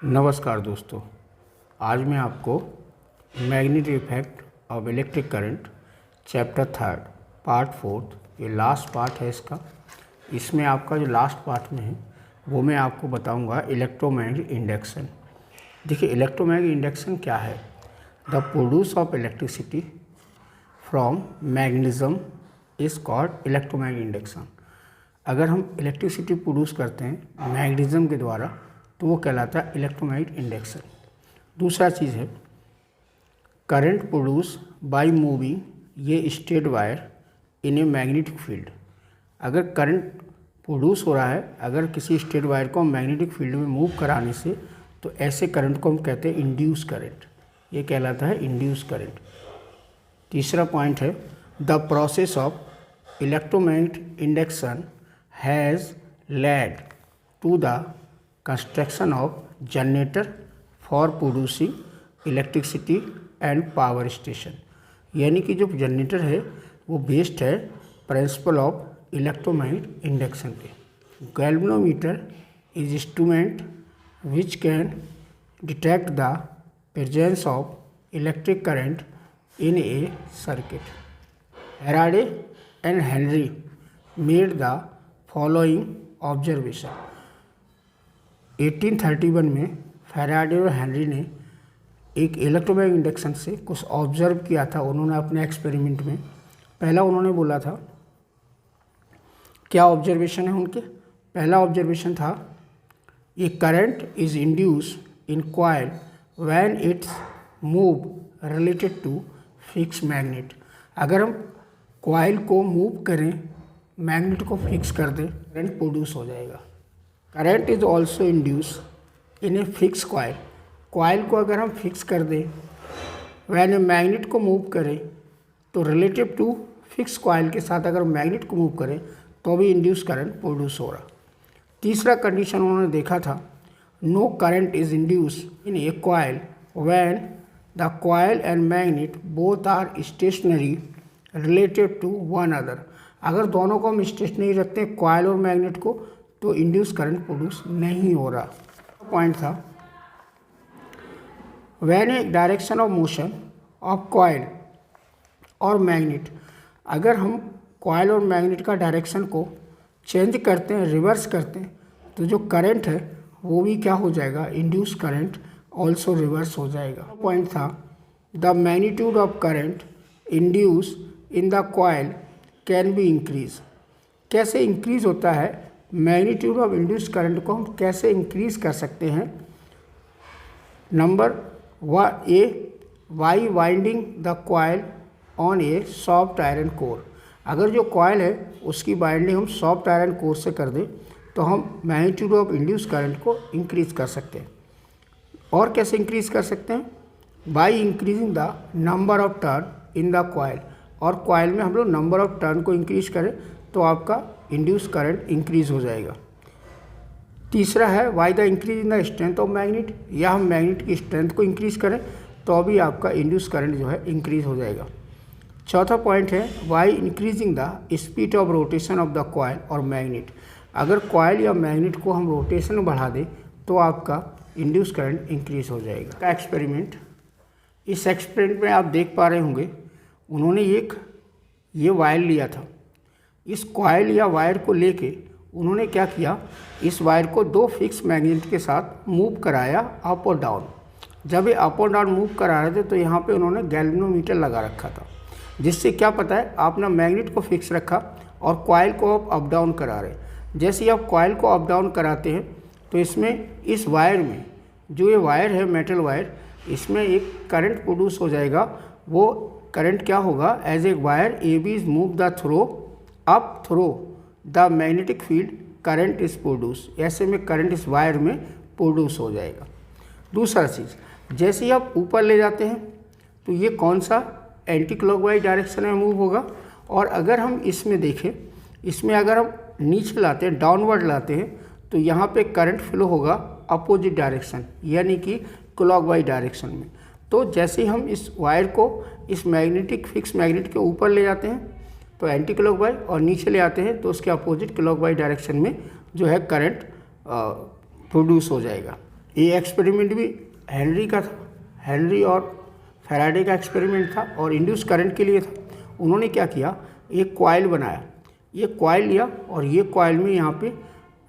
नमस्कार दोस्तों, आज मैं आपको magnetic effect of electric current chapter 3 part 4 ये लास्ट पार्ट है इसका। इसमें आपका जो लास्ट पार्ट में है वो मैं आपको बताऊंगा इलेक्ट्रोमैग्नेटिक इंडक्शन। देखिए, इलेक्ट्रोमैग्नेटिक इंडक्शन क्या है? The produce of electricity from magnetism is called electromagnetic induction. अगर हम इलेक्ट्रिसिटी प्रोड्यूस करते हैं मैग्नेटिज्म के द्वारा तो वो कहलाता है इलेक्ट्रोमैग्नेटिक इंडक्शन। दूसरा चीज़ है करंट प्रोड्यूस बाय मूविंग ये straight wire in a magnetic field. अगर करंट प्रोड्यूस हो रहा है, अगर किसी स्ट्रेट वायर को मैग्नेटिक फील्ड में मूव कराने से, तो ऐसे करंट को हम कहते हैं इंड्यूस करंट। ये कहलाता है इंड्यूस करंट। तीसरा पॉइंट है the process of electromagnetic induction has led to the construction of generator for producing electricity and power station. यानी कि जो जनरेटर है वो बेस्ड है प्रिंसिपल ऑफ इलेक्ट्रोमैग्नेटिक इंडक्शन पे। Galvanometer is instrument which can detect the presence of electric current in a circuit. Faraday and Henry made the following observation. 1831 में Faraday और Henry ने एक इलेक्ट्रोमैग्नेटिक इंडक्शन से कुछ ऑब्जर्व किया था उन्होंने अपने एक्सपेरिमेंट में। पहला उन्होंने बोला था, क्या ऑब्जर्वेशन है उनके? पहला ऑब्जर्वेशन था ये current is induce in coil when it's move related to fix magnet. अगर हम कॉइल को मूव करें, मैग्नेट को फिक्स कर दें, करंट प्रोड्यूस हो जाएगा। Current is also induce in a fix coil. Coil को अगर हम फिक्स कर दें, वैन ए मैग्नेट को मूव करें, तो रिलेटिव टू फिक्स कॉइल के साथ अगर मैग्नेट को मूव करें तो भी इंड्यूस करंट प्रोड्यूस हो रहा। तीसरा कंडीशन उन्होंने देखा था, no current is induce in a coil when the coil and magnet both are stationary related to one other. अगर दोनों को हम स्टेशनरी रखते हैं, कॉइल और मैग्नेट को, तो इंड्यूस करंट प्रोड्यूस नहीं हो रहा। पॉइंट था when A direction of motion of coil और मैग्नेट, अगर हम कॉइल और मैग्नेट का डायरेक्शन को चेंज करते हैं, रिवर्स करते हैं, तो जो करंट है वो भी क्या हो जाएगा? इंड्यूस करंट ऑल्सो रिवर्स हो जाएगा। पॉइंट था the magnitude of current induce in the coil can be increase. कैसे इंक्रीज होता है? मैग्नीट्यूड ऑफ इंड्यूस करंट को हम कैसे इंक्रीज कर सकते हैं? Number A, by winding the coil on A soft iron core. अगर जो कॉइल है उसकी बाइंडिंग हम सॉफ्ट आयरन कोर से कर दें तो हम मैग्नीट्यूड ऑफ इंड्यूस करंट को इंक्रीज कर सकते हैं। और कैसे इंक्रीज कर सकते हैं? By increasing the number of turn in the coil. और कॉइल में हम लोग नंबर ऑफ टर्न को इंक्रीज करें तो आपका इंड्यूस करंट इंक्रीज हो जाएगा। तीसरा है why the increase in the strength of magnet, या हम मैग्नेट की स्ट्रेंथ को इंक्रीज करें तो अभी आपका इंड्यूस करंट जो है इंक्रीज हो जाएगा। चौथा पॉइंट है why increasing the speed of rotation of the coil और मैग्नेट। अगर कॉइल या मैग्नेट को हम रोटेशन बढ़ा दें तो आपका इंड्यूस करंट इंक्रीज हो जाएगा। का एक्सपेरिमेंट, इस एक्सपेरिमेंट में आप देख पा रहे होंगे उन्होंने ये वायर लिया था। इस कॉइल या वायर को लेके उन्होंने क्या किया, इस वायर को दो फिक्स मैग्नेट के साथ मूव कराया अप और डाउन। जब ये अप और डाउन मूव करा रहे थे तो यहाँ पे उन्होंने गैल्वेनोमीटर लगा रखा था, जिससे क्या पता है आपने मैग्नेट को फिक्स रखा और कॉइल को आप अप डाउन करा रहे। जैसे ही आप कॉइल को अप डाउन कराते हैं तो इसमें इस वायर में, जो ये वायर है मेटल वायर, इसमें एक करंट प्रोड्यूस हो जाएगा। वो करंट क्या होगा? As a wire A B is move the throw up throw the magnetic field current is produce. ऐसे में करंट इस वायर में प्रोड्यूस हो जाएगा। दूसरा चीज़, जैसे ही आप ऊपर ले जाते हैं तो ये कौन सा? एंटी क्लॉकवाइज डायरेक्शन में मूव होगा। और अगर हम इसमें देखें, इसमें अगर हम नीचे लाते हैं, डाउनवर्ड लाते हैं, तो यहाँ पे करंट फ्लो होगा अपोजिट डायरेक्शन, यानी कि क्लॉकवाइज डायरेक्शन में। तो जैसे ही हम इस वायर को इस मैग्नेटिक फिक्स मैग्नेट के ऊपर ले जाते हैं तो एंटी क्लॉकवाइज, और नीचे ले आते हैं तो उसके अपोजिट क्लॉकवाइज डायरेक्शन में जो है करंट प्रोड्यूस हो जाएगा। ये एक्सपेरिमेंट भी हेनरी का था, हेनरी और फैराडे का एक्सपेरिमेंट था और इंड्यूस करंट के लिए था। उन्होंने क्या किया, एक कॉइल बनाया, ये कॉइल लिया और ये कॉइल में यहाँ पे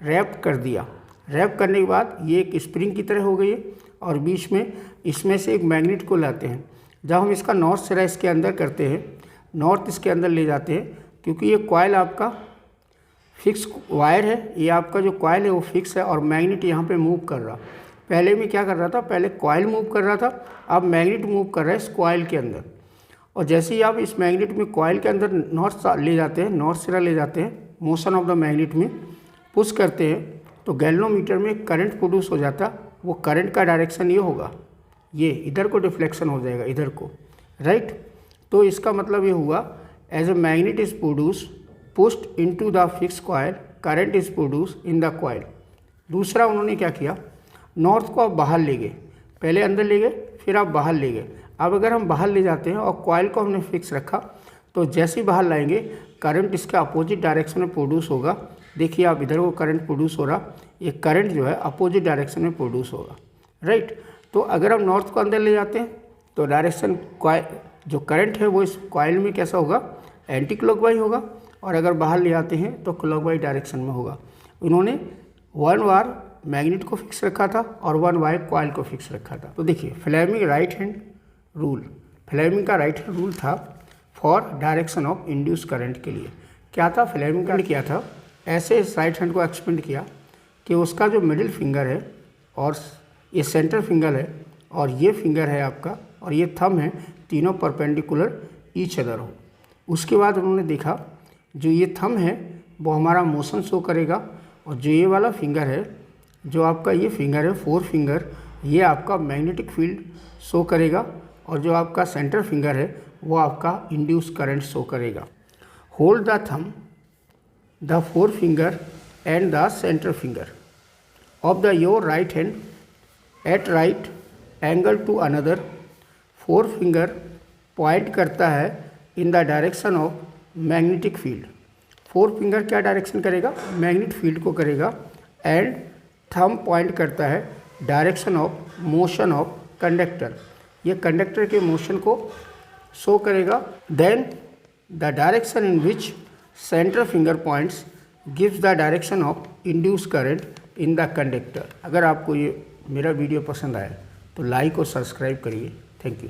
रैप कर दिया। रैप करने के बाद ये एक स्प्रिंग की तरह हो गई है और बीच में इसमें से एक मैग्नेट को लाते हैं। जब हम इसका नॉर्थ सिरा इसके अंदर करते हैं, नॉर्थ इसके अंदर ले जाते हैं, क्योंकि ये कॉइल आपका फिक्स वायर है, ये आपका जो कॉइल है वो फिक्स है और मैग्नेट यहाँ पे मूव कर रहा। पहले में क्या कर रहा था, पहले कॉइल मूव कर रहा था, अब मैग्नेट मूव कर रहा है इस कॉइल के अंदर। और जैसे ही आप इस मैग्नेट में कॉइल के अंदर नॉर्थ ले जाते हैं, नॉर्थ सिरा ले जाते हैं, मोशन ऑफ द मैग्नेट में पुश करते हैं, तो गैल्वेनोमीटर में करंट प्रोड्यूस हो जाता। वो करंट का डायरेक्शन ये होगा, ये इधर को डिफ्लेक्शन हो जाएगा, इधर को, राइट। तो इसका मतलब ये हुआ, as a magnet is produce pushed into the fix coil, current is produce in the coil. दूसरा उन्होंने क्या किया, नॉर्थ को आप बाहर ले गए, पहले अंदर ले गए फिर आप बाहर ले गए। अब अगर हम बाहर ले जाते हैं और कॉइल को हमने फिक्स रखा, तो जैसे ही बाहर लाएंगे करंट इसके अपोजिट डायरेक्शन में प्रोड्यूस होगा। देखिए आप इधर को करंट प्रोड्यूस हो रहा, ये करंट जो है अपोजिट डायरेक्शन में प्रोड्यूस होगा, राइट। तो अगर हम नॉर्थ को अंदर ले जाते हैं तो डायरेक्शन जो करंट है वो इस कॉइल में कैसा होगा, एंटी क्लॉकवाइज होगा, और अगर बाहर ले आते हैं तो क्लॉकवाइज डायरेक्शन में होगा। उन्होंने वन वायर मैग्नेट को फिक्स रखा था और वन वायर कॉइल को फिक्स रखा था। तो देखिए Fleming right hand rule, Fleming का राइट हैंड रूल था for direction of induce current के लिए। क्या था, फ्लेमिंग का किया था, ऐसे इस राइट हैंड को एक्सपेंड किया कि उसका जो मिडिल फिंगर है और ये सेंटर फिंगर है और ये फिंगर है आपका और ये थंब है, तीनों परपेंडिकुलर ईच अदर हो। उसके बाद उन्होंने देखा जो ये थंब है वो हमारा मोशन शो करेगा और जो ये वाला फिंगर है, जो आपका ये फिंगर है, फोर फिंगर, ये आपका मैग्नेटिक फील्ड शो करेगा और जो आपका सेंटर फिंगर है वो आपका इंड्यूस करंट शो करेगा। Hold the thumb, the four finger and the centre finger of the your right hand at right angle to another. Four finger point करता है in the direction of magnetic field. Four finger क्या direction करेगा, magnet field को करेगा, and thumb point करता है direction of motion of conductor, ये conductor के मोशन को शो करेगा। Then the direction in which centre finger points gives the direction of induce current in the conductor. अगर आपको ये मेरा वीडियो पसंद आए तो लाइक और सब्सक्राइब करिए। Thank you.